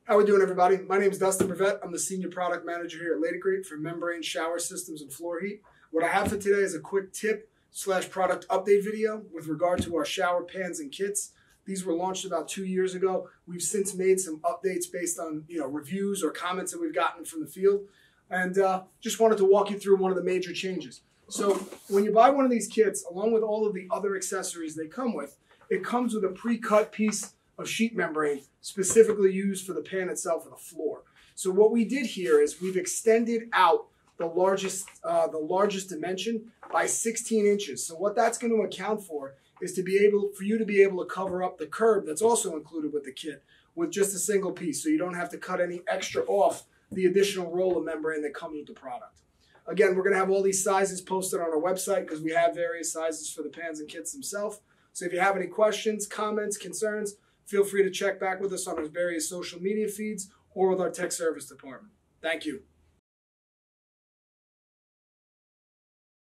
How we doing, everybody? My name is Dustin Brevet. I'm the Senior Product Manager here at Laticrete for membrane shower systems and floor heat. What I have for today is a quick tip/product update video with regard to our shower pans and kits. These were launched about 2 years ago. We've since made some updates based on reviews or comments that we've gotten from the field, and just wanted to walk you through one of the major changes. So when you buy one of these kits, along with all of the other accessories they come with, it comes with a pre-cut piece of sheet membrane specifically used for the pan itself or the floor. So what we did here is we've extended out the largest dimension by 16 inches. So what that's going to account for is for you to be able to cover up the curb that's also included with the kit with just a single piece, so you don't have to cut any extra off the additional roll of membrane that comes with the product. Again, we're going to have all these sizes posted on our website because we have various sizes for the pans and kits themselves. So if you have any questions, comments, concerns, feel free to check back with us on our various social media feeds or with our tech service department. Thank you.